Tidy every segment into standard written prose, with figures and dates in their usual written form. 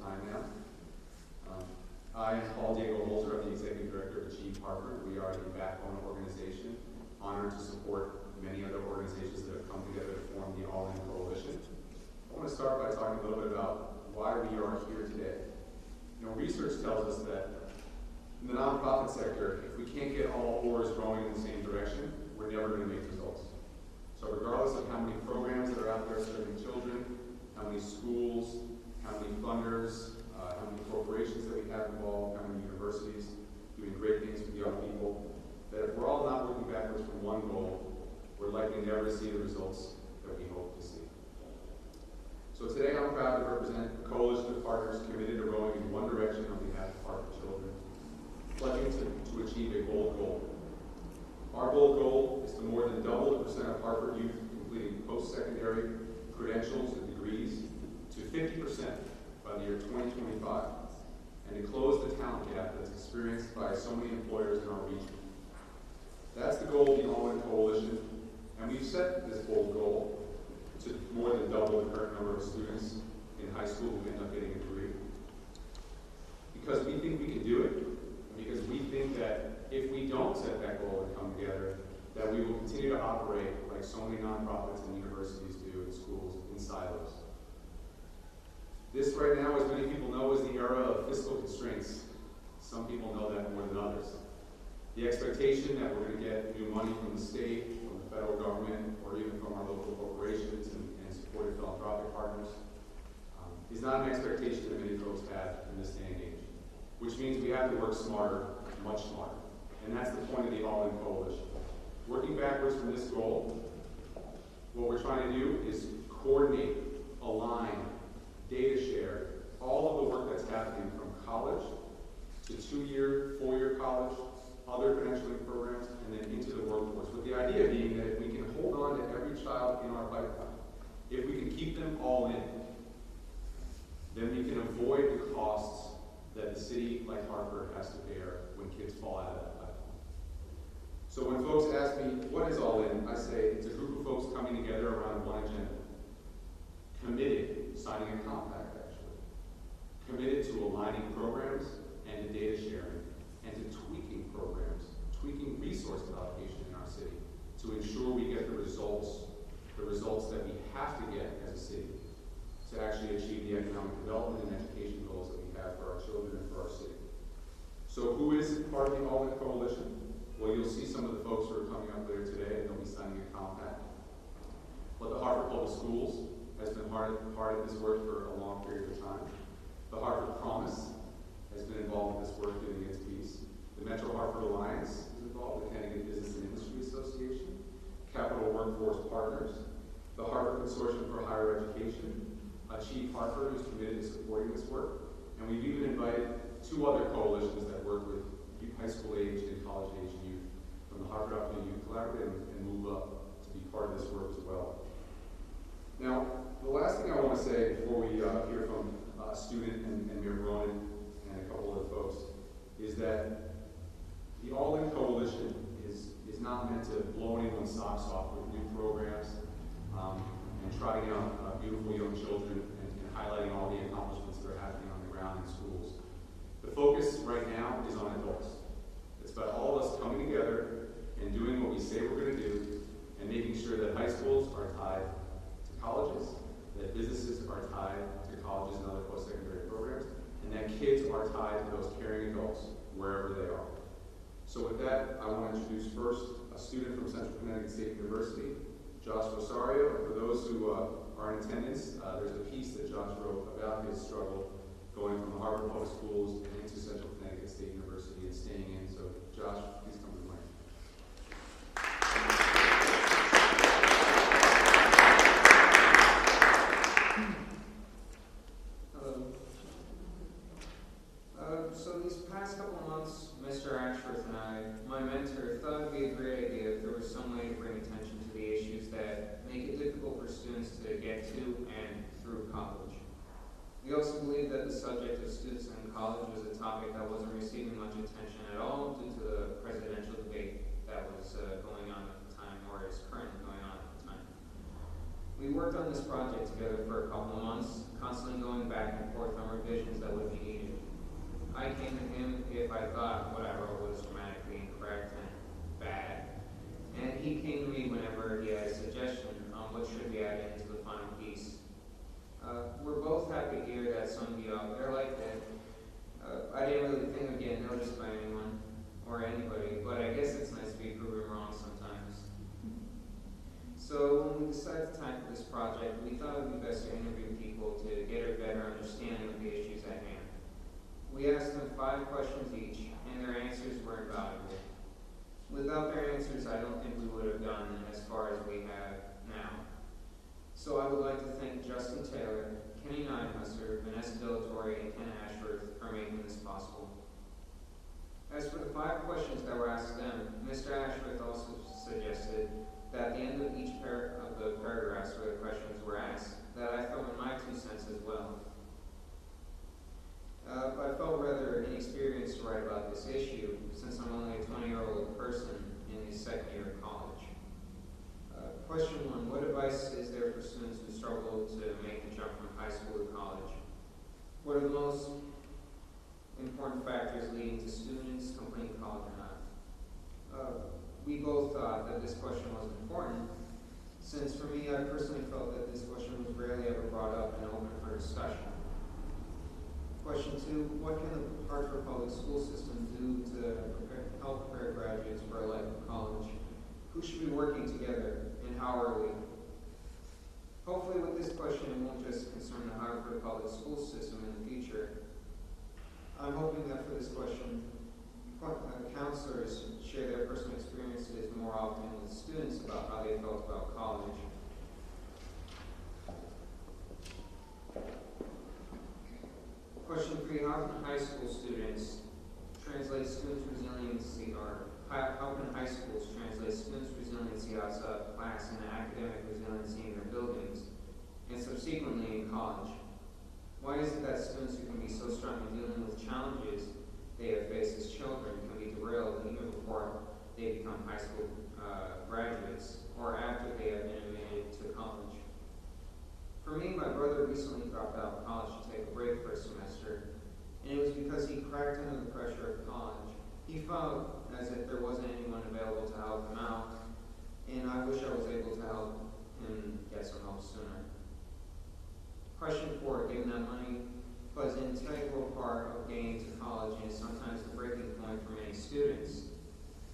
time now. I am Paul Diego Holzer. I'm the Executive Director of Achieve Hartford. We are the backbone organization, honored to support many other organizations that have come together to form the All In Coalition. I want to start by talking a little bit about why we are here today. You know, research tells us that in the nonprofit sector, if we can't get all oars rowing in the same direction, we're never going to make results. So regardless of how many programs that are out there serving children, how many schools, how many funders, how many corporations that we have involved, how many universities doing great things for young people, that if we're all not working backwards from one goal, we're likely never to see the results that we hope to see. So today I'm proud to represent a coalition of partners committed to rowing in one direction on behalf of Hartford children, pledging to achieve a bold goal. Our bold goal is to more than double the percent of Hartford youth completing post-secondary credentials and degrees to 50% by the year 2025, and to close the talent gap that's experienced by so many employers in our region. That's the goal of the All In Coalition, and we've set this bold goal to more than double the current number of students in high school who end up getting a degree. Because we think we can do it, and because we think that if we don't set that goal and come together, that we will continue to operate like so many nonprofits and universities do in schools, in silos. This right now, as many people know, is the era of fiscal constraints. Some people know that more than others. The expectation that we're going to get new money from the state, from the federal government, or even from our local corporations and supported philanthropic partners is not an expectation that many folks have in this day and age, which means we have to work smarter, much smarter. And that's the point of the All In Coalition. Working backwards from this goal, what we're trying to do is coordinate, align, data share all of the work that's happening from college to 2-year, 4-year college, other credentialing programs, and then into the workforce, with the idea being that if we can hold on to every child in our pipeline, if we can keep them all in, then we can avoid the costs that the city like Hartford has to bear when kids fall out of that pipeline. So when folks ask me, what is All In? I say it's a group of folks coming together around one agenda. Committed, signing a compact actually. Committed to aligning programs and to data sharing and to tweaking programs, tweaking resource allocation in our city to ensure we get the results that we have to get as a city to actually achieve the economic development and education goals that we have for our children and for our city. So who is part of the All In Coalition? Well, you'll see some of the folks who are coming up later today, and they'll be signing a compact. But the Hartford Public Schools has been hard at this work for a long period of time. The Hartford Promise has been involved in this work doing its piece. The Metro Hartford Alliance is involved, the Connecticut Business and Industry Association, Capital Workforce Partners, the Hartford Consortium for Higher Education, Achieve Hartford, who's committed to supporting this work, and we've even invited 2 other coalitions that work with high school age and college age youth from the Hartford Opportunity Youth Collaborative and Move Up to be part of this work as well. Now, the last thing I want to say before we hear from a student and Mayor Ronan and a couple other folks is that the All In Coalition is not meant to blow anyone's socks off with new programs and trotting out beautiful young children and highlighting all the accomplishments that are happening on the ground in schools. The focus right now is on adults. It's about all of us coming together and doing what we say we're going to do and making sure that high schools are tied to colleges, that businesses are tied to colleges and other post-secondary programs, and that kids are tied to those caring adults wherever they are. So with that, I want to introduce first a student from Central Connecticut State University, Josh Rosario. And for those who are in attendance, there's a piece that Josh wrote about his struggle going from the Hartford Public Schools and into Central Connecticut State University and staying in. So Josh, please come to the mic. So these past couple of months, Mr. Ashworth and I, my mentor, thought it'd be a great idea if there was some way to bring attention to the issues that make it difficult for students to get to and through college. We also believe that the subject of students in college was a topic that wasn't receiving much attention at all due to the presidential debate that was going on at the time, or is currently going on at the time. We worked on this project together for a couple of months, constantly going back and forth on revisions that would be needed. I came to him if I thought what I wrote was grammatically incorrect and bad, and he came to me whenever he had a suggestion on what should be added into the final piece. We're both happy to hear that some of you out there like that. I didn't really think I'd get noticed by anyone or anybody, but I guess it's nice to be proven wrong sometimes. So when we decided to tackle this project, we thought it would be best to interview people to get a better understanding of the issues at hand. We asked them 5 questions each, and their answers were invaluable. Without their answers, I don't think we would have gotten as far as we have now. So I would like to thank Justin Taylor, Kenny Nyhusser, Vanessa Dilatori, and Ken Ashworth for making this possible. As for the 5 questions that were asked them, Mr. Ashworth also suggested that at the end of each of the paragraphs where the questions were asked, that I throw in my 2 cents as well. I felt rather inexperienced to write about this issue since I'm only a 20-year-old person in the 2nd year of college. Question 1, what advice is there for students who struggle to make the jump from high school to college? What are the most important factors leading to students completing college or not? We both thought that this question was important, since for me, I personally felt that this question was rarely ever brought up and open for discussion. Question 2, what can the Hartford public school system do to help prepare graduates for a life of college? Who should be working together, and how early? Hopefully with this question, it won't just concern the Hartford public school system in the future. I'm hoping that for this question, counselors share their personal experiences more often with students about how they felt about college. Question 3, how can high school students translate students' resiliency, or how can high schools translate students' resiliency outside of class into academic resiliency in their buildings, and subsequently in college? Why is it that students who can be so strong in dealing with challenges they have faced as children can be derailed even before they become high school graduates, or after they have been admitted to college? For me, my brother recently dropped out of college to take a break for a semester, and it was because he cracked under the pressure of college. He felt as if there wasn't anyone available to help him out, and I wish I was able to help him get some help sooner. Question 4, given that money plays an integral part of getting to college and is sometimes the breaking point for many students,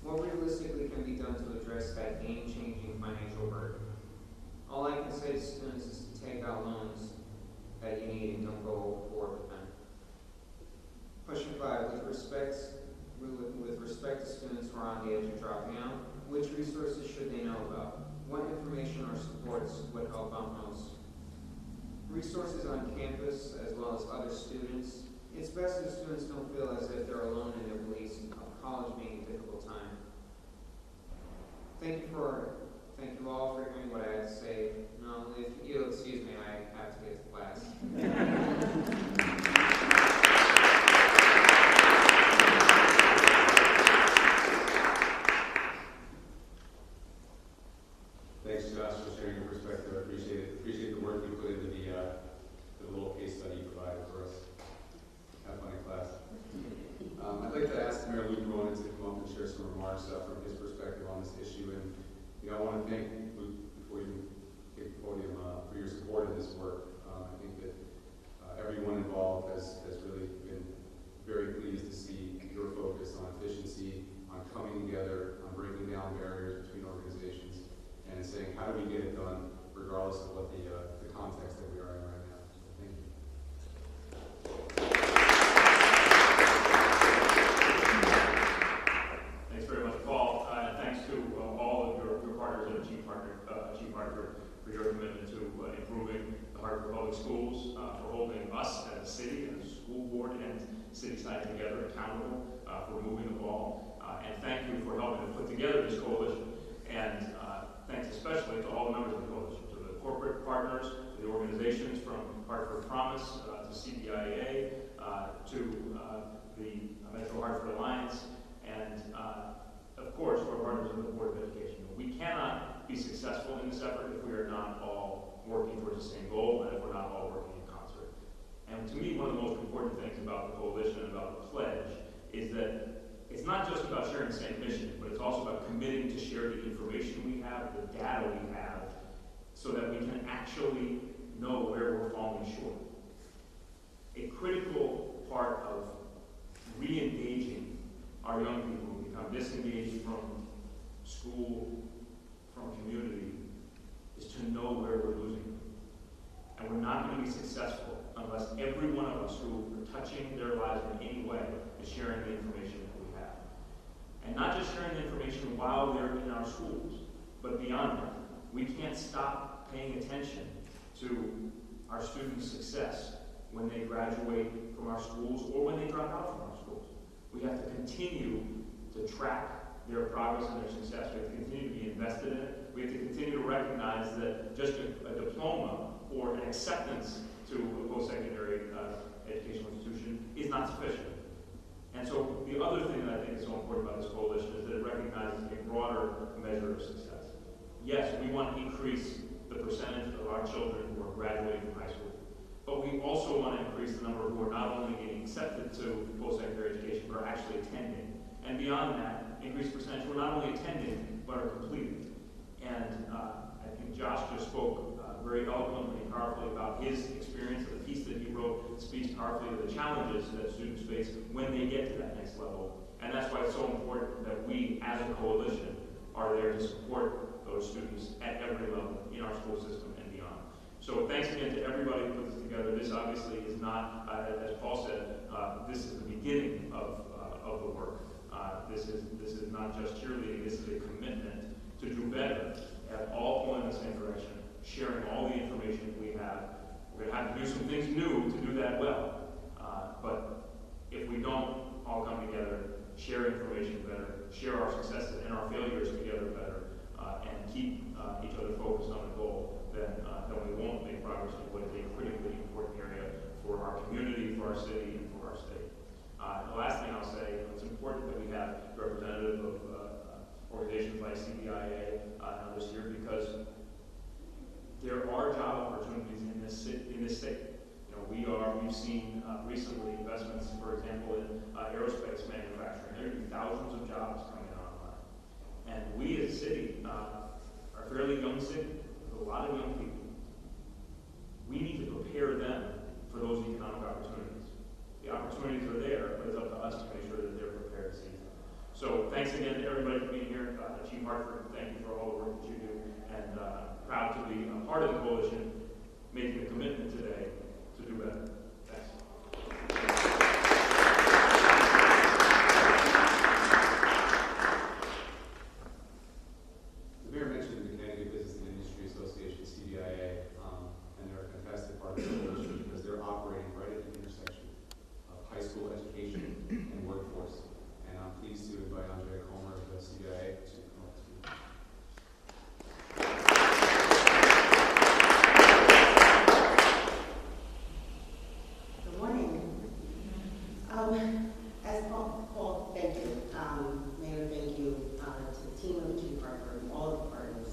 what realistically can be done to address that game-changing financial burden? All I can say to students is to take out loans that you need and don't go forward with them. Question 5, with respect to students who are on the edge of dropping out, which resources should they know about? What information or supports would help out most? Resources on campus as well as other students. It's best if students don't feel as if they're alone in their beliefs of college being a difficult time. Thank you all for hearing what I had to say. No, if you'll excuse me, I have to get to class. Thanks, Josh, for sharing your perspective. I appreciate it. Appreciate the work you put into the little case study you provided for us. Have fun in class. I'd like to ask Mayor Luke Ronan to come up and share some remarks from his perspective on this issue. And I want to thank Luke, before you take the podium, for your support of this work. I think that everyone involved has really been very pleased to see your focus on efficiency, on coming together, on breaking down barriers between organizations, and saying, how do we get it done, regardless of what the context that we are in right now. So thank you. Thanks very much, Paul, and thanks to all of your partners at Chief Hartford for your commitment to improving the Hartford Public Schools, for holding us as a city, as a school board, and city side together accountable for moving the ball. And thank you for helping to put together this coalition. And thanks especially to all the members of the coalition, to the corporate partners, to the organizations from Hartford Promise, to CBIA, to the Metro Hartford Alliance, and of course, to our partners in the Board of Education. We cannot be successful in this effort if we are not all working towards the same goal and if we're not all working in concert. And to me, one of the most important things about the coalition and about the pledge is that it's not just about sharing the same mission, but it's also about committing to share the information we have, the data we have, so that we can actually know where we're falling short. A critical part of re-engaging our young people who become disengaged from school, from community, is to know where we're losing them. And we're not going to be successful unless every one of us who are touching their lives in any way is sharing the information that we have. And not just sharing the information while they're in our schools, but beyond that. We can't stop paying attention to our students' success when they graduate from our schools or when they drop out from our schools. We have to continue to track their progress and their success. We have to continue to be invested in it. We have to continue to recognize that just a diploma or an acceptance to a post-secondary educational institution is not sufficient. And so the other thing that I think is so important about this coalition is that it recognizes a broader measure of success. Yes, we want to increase the percentage of our children who are graduating from high school, but we also want to increase the number who are not only getting accepted to post-secondary education, but are actually attending. And beyond that, increase the percentage who are not only attending, but are completing. And I think Josh just spoke very eloquently and powerfully about his experience. The piece that he wrote speaks powerfully to the challenges that students face when they get to that next level. And that's why it's so important that we, as a coalition, are there to support those students at every level in our school system and beyond. So thanks again to everybody who put this together. This obviously is not, as Paul said, this is the beginning of the work. This is not just cheerleading. This is a commitment to do better, at all pulling in the same direction, sharing all the information we have. We're going to have to do some things new to do that well. But if we don't all come together, share information better, share our successes and our failures together better, and keep each other focused on the goal, then we won't make progress in what is a critically important area for our community, for our city, and for our state. The last thing I'll say, it's important that we have representatives of organizations like CBIA and others here, because there are job opportunities in this state. You know, we've seen recently investments, for example, in aerospace manufacturing. There are going to be thousands of jobs coming online. And we as a city are a fairly young city with a lot of young people. We need to prepare them for those economic opportunities. The opportunities are there, but it's up to us to make sure that they're prepared to seize them. So thanks again to everybody for being here. Chief Hartford, thank you for all the work that you do. And proud to be a part of the coalition, making a commitment today to do better. Thanks. The mayor mentioned the Connecticut Business and Industry Association, CBIA, and they're a fantastic part of the coalition because they're operating right at the intersection of high school education and workforce. And I'm pleased to invite Andrea Comer of the CBIA to come up to speak. Good morning. As Paul, thank you. Mayor, thank you to the team of Chief Hartford and all of the partners.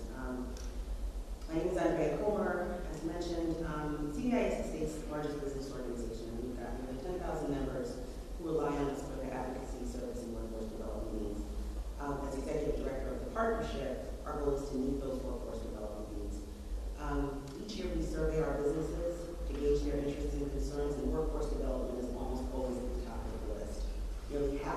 My name is Andrea Comer. As mentioned, CBI is the state's largest business organization. We've got nearly 10,000 members who rely on us for their advocacy, service, and workforce development needs. As executive director of the partnership, our goal is to meet those workforce development needs. Each year we survey our businesses to gauge their interests and concerns, and workforce development is almost always at the top of the list. Nearly half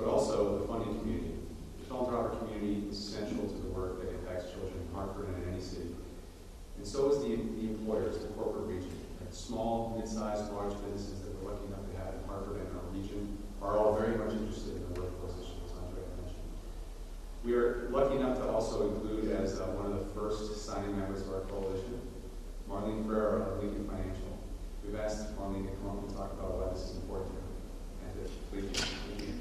but also the funding community. The philanthropic community is central to the work that impacts children in Hartford and in any city. And so is the employers, the corporate region. Right? Small, mid-sized, large businesses that we're lucky enough to have in Hartford and in our region are all very much interested in the workforce issues, as Andrea mentioned. We are lucky enough to also include as one of the first signing members of our coalition, Marlene Ferrer of Lincoln Financial. We've asked Marlene to come up and talk about why this is important to her. And please, thank you.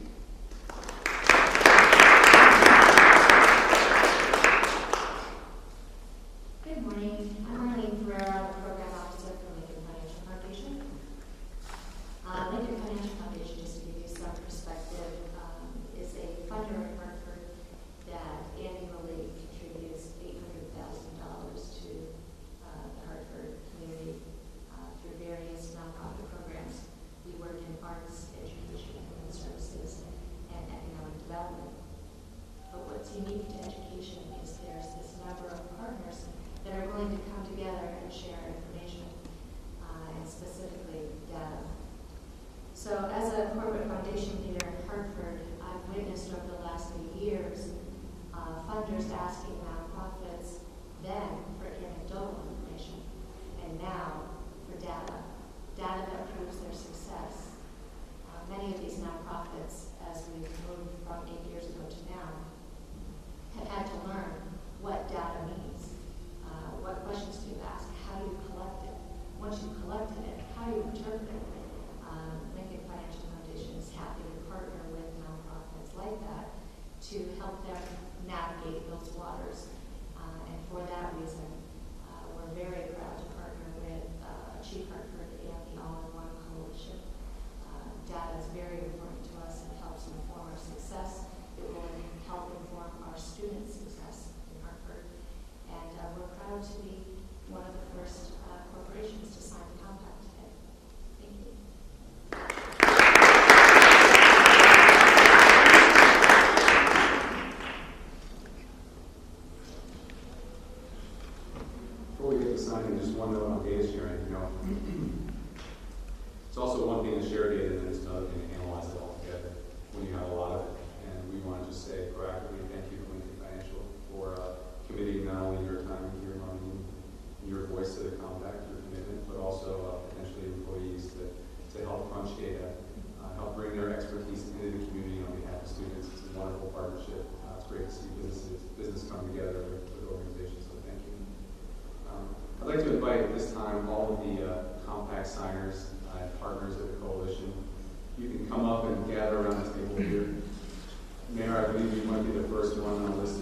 Good morning. I'm Marlene Ferrer, Program Officer for Lincoln Financial Foundation. Lincoln Financial Foundation, just to give you some perspective, is a funder in Hartford that annually contributes $800,000 to the Hartford community through various nonprofit programs. We work in arts, education, human services, and economic development. But what's unique to education is there's this number of partners that are willing to come together and share information, and specifically data. So as a corporate foundation leader in Hartford, I've witnessed over the last few years funders asking nonprofits then for anecdotal information, and now for data that proves their success. Many of these nonprofits, as we've moved from 8 years ago to now, have had to learn what data means. What questions do you ask? How do you collect it? Once you've collected it, how do you interpret it? Lincoln Financial Foundation is happy to partner with nonprofits like that to help them navigate those waters. And for that reason, we're very proud to partner with Chief Hartford and the All-in-One Coalition. Data is very important to us and helps inform our success. It will help inform our students' success in Hartford. And we're proud to be one of the first corporations to sign the compact today. Thank you. Before we get to signing, just one note on data sharing. It's also one thing to share data, and it's another thing to analyze it all together when you have a lot of it. And we want to just say proactively thank you to Lincoln Financial for committing not only your time here, Marlene, your voice to the compact, your commitment, but also potentially employees to help crunch data, help bring their expertise into the community on behalf of students. It's a wonderful partnership. It's great to see business come together with organizations, so thank you. I'd like to invite at this time all of the compact signers and partners of the coalition. You can come up and gather around the table here. Mayor, I believe you might be the first one on the list.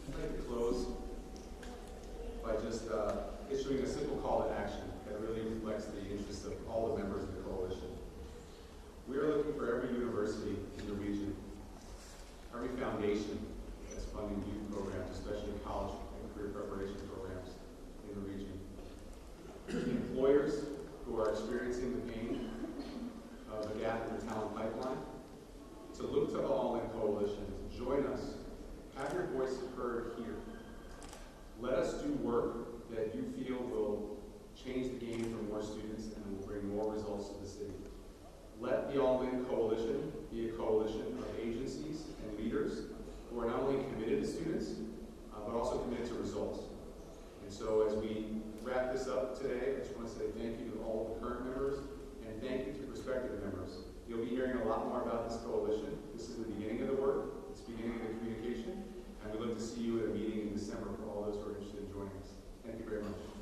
I'd like to close by just issuing a simple call to action that really reflects the interests of all the members of the coalition. We are looking for every university in the region, every foundation that's funding youth programs, especially college and career preparation programs in the region. Employers who are experiencing the pain of a gap in their talent pipeline, to look to all in coalition, to join us. Have your voice heard here. Let us do work that you feel will change the game for more students and will bring more results to the city. Let the All-In Coalition be a coalition of agencies and leaders who are not only committed to students, but also committed to results. And so as we wrap this up today, I just want to say thank you to all of the current members and thank you to prospective members. You'll be hearing a lot more about this coalition. This is the beginning of the work. It's the beginning of the communication. And we look to see you at a meeting in December for all those who are interested in joining us. Thank you very much.